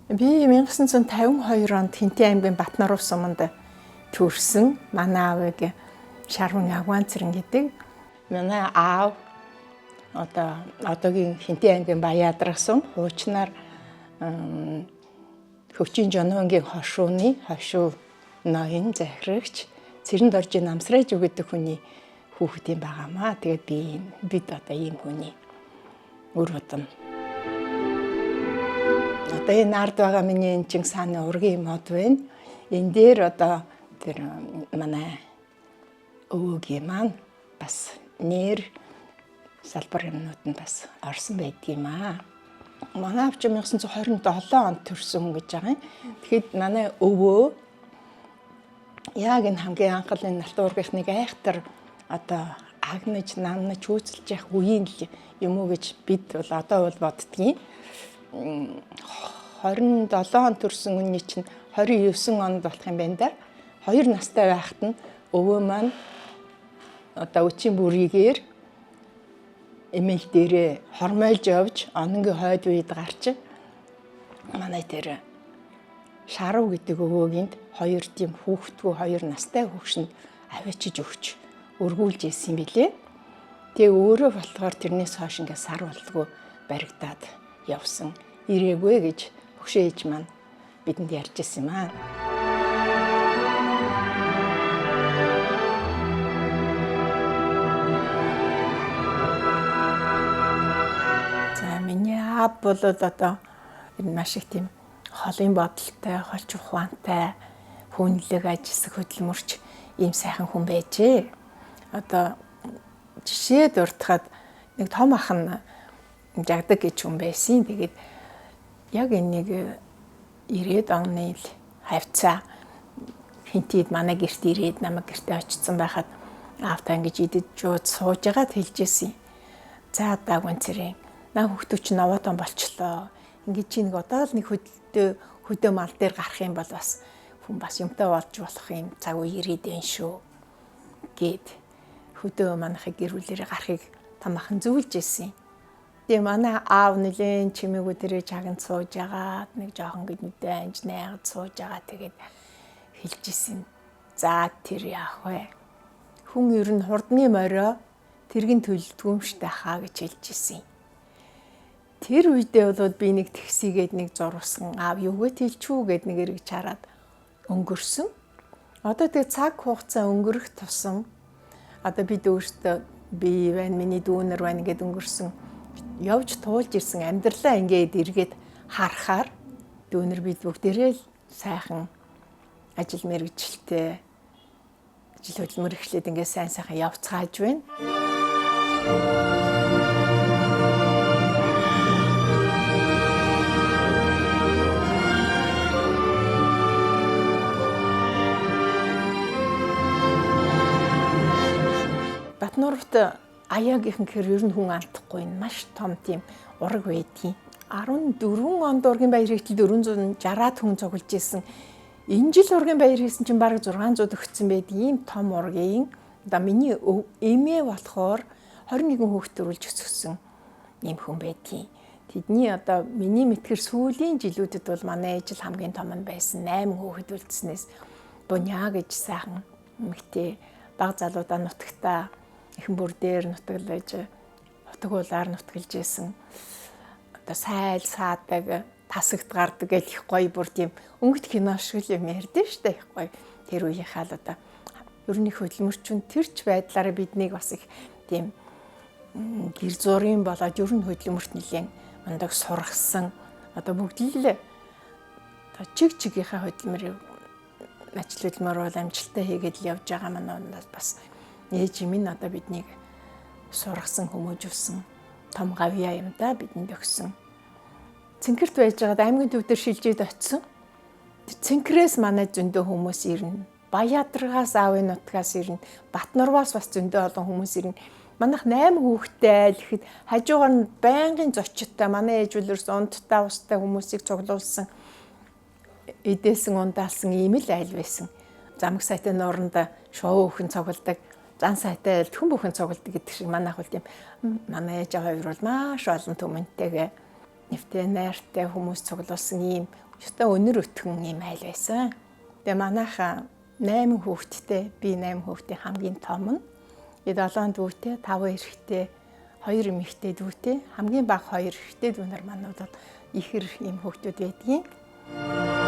Би 1952 онд Хинтээ аймгийн Батнаруу суманд төрсөн. Манай аавыг Шарван Авгаан Цэрэн гэдэг. Манай аав одоогийн Хинтээ аймгийн Баяадрах сум, хуучнаар Хөвчийн Жонхонгийн хошууны хошуу ноён захирагч Цэрэнд орж намсраж өгдөг хүний хүүхдийн байгаамаа. Тэгээд бид одоо ийм хүний үр удам. Одоо энэ ард байгаа миний энчин сааны ургийн мод байна. Энэ дээр одоо тэр манай өвөгийн маань бас нэр салбар юмнууд нь бас орсон байдгийм аа. Манай авч 1927 онд төрсөн хүн гэж байгаа юм. Тэгэхэд манай өвөө яг энэ хамгийн анхлын Налтан уургийнхныг айхтар одоо агнаж, намнаж, үүсэлж явах үеийн юм уу гэж бид бол одоо бол боддгийн. 27 он төрсэн үний чинь 29 онд болох юм байна да. 2 настай байхад нь өвөө маань одоо өчийн бүрийгээр эмээл дээрээ хормойлж явж ононгийн хойд үед гарч манай тэр Шарав гэдэг өвөөгийнд 2 тийм хүүхдгүй 2 настай хүүшинд авчиж өгч өргүүлж ийсэн юм билээ. Тэгээ өөрөө болохоор тэрнээс хойш ингээ сар болдгоо баригдаад явсан. Ирээгүй гэж хөшөө ээж маань бидэнд ярьж ирсэн юм аа. За миний аав бол одоо энэ маш их тийм холын бодолтой, холч ухаантай, хүнлэг ажилсаг хөдөлмөрч ийм сайхан хүн байжээ. Одоо жишээ дуртахад нэг том ах нь жагдаг гэж хүн байсан. Тэгээд яг энийг 90-ад оны хавцаа Хинтээд манай гэрт ирээд намайг гэртээ очсон байхад аавтаа ингэж идэж жууд сууж байгаад хэлжсэн. За даагүй цэрэн. Наа хүүхдүүд чинь новоотон болчлоо. Ингээд чи нэг одоо л нэг хөдөө мал дээр гарах юм бол бас хүн бас юмтай болж болох юм цаг үе ирээд байна шүү. Гэт хөдөө манахыг гэрүүлээрээ гарахыг тамахан зөвлөж ирсэн. Тэгээ манай аав нэлээд чимээгүү дээрээ чагнад сууж агаад нэг жоохон гэж мэдээ анж найгад сууж агаа тэгээд хэлж ирсэн. За тэр яах вэ? Хүн ер нь хурдны морио тэргийн төлөвдгөөмштэй хаа гэж хэлж ирсэн. Тэр үедээ бол би нэг тэгсийгээд нэг зурвсан аав юугээ хэлчихүү гэд нэг эргэж хараад өнгөрсөн. Одоо тэг цаг хугацаа өнгөрөх тусам одоо бид өөртөө би байна, миний дүүнер байна гэд өнгөрсөн. Явж туулж ирсэн амьдралаа ингээд эргээд харахаар дүүнер бид бүгдээрээ л сайхан ажил мэргэжилтэй ажил хөдөлмөр эхлээд ингээд сайн явцгааж байна. Батнуурт аяагийнхан гэхээр ер нь хүн алдахгүй маш том тийм ураг байдгийн. 14 онд ургийн баяр хийгдэл 460-аад хүн цуглаж ирсэн. Энэ жил ургийн баяр хийсэн чинь бараг 600 өгсөн байдаг ийм том ургийн. Одоо миний эмээ болохоор 21 хүүхэд төрүүлж өсгсөн ийм хүн байдгийн. Тэдний одоо миний мэдхээр сүүлийн жилүүдэд бол манай ээж л хамгийн том нь байсан. 8 хүүхэд үлдснээс буняа гэж сайхан эмэгтэй баг залуудаа нутагтаа эхэн бүр дээр нутаглаж хотгуулаар нутгалж исэн. Одоо сайл саадаг, тасагт гардаг гэх их гоё бүр тийм өнгөт кино шиг юм ярьдэн штэ их гоё. Тэр үеийнхаа л одоо ерөнхий хөдөлмөрчүн тэрч байдлаараа биднийг бас их тийм гэр зургийн болоод ерөнхий хөдөлмөрт нэлээд мундаг сургасан. Одоо бүгд л одоо чигийнхаа хөдөлмөрийг ажил хөдөлмөр бол амжилттай хийгээд л явж байгаа маань бас ээж минь одоо биднийг сургасан хүмүүжүүлсэн том гавьяа юм да бидэнд өгсөн. Цэнхэрт байж байгаад аймгийн төв дээр шилжээд очисон. Цэнхрээс манай зөндөө хүмүүс ирнэ. Баяадрагаас аавын нутгаас ирнэ. Батнарваас бас зөндөө олон хүмүүс ирнэ. Манайх 8 хүүхэдтэй айл гэхэд хажуугаар нь байнгын зочидтой манай ээж үлэрс ундтай устай хүмүүсийг цуглуулсан. Эдээсэн ундаалсан ийм л айл байсан. Замаг сайтай нууранд шоу өхөн цугладаг. Зан сайтай хүн бүхэн цугладаг гэдэг шиг манайх бол тийм манай ээж хоёр бол маш олон түмэнтэйгээ нэвтэй найртай хүмүүс цуглуулсан ийм Өстой өнөр өтгөн юм айл байсан. Тэгээ манайхаа 8 хүүхэдтэй, би 8 хүүхдийн хамгийн том нь. 7 дүүтэй, 5 эрэгтэй, 2 эмэгтэй дүүтэй, хамгийн бага 2 эрэгтэй дүү нар манайдад ихэр ийм хүүхдүүд байдгийн.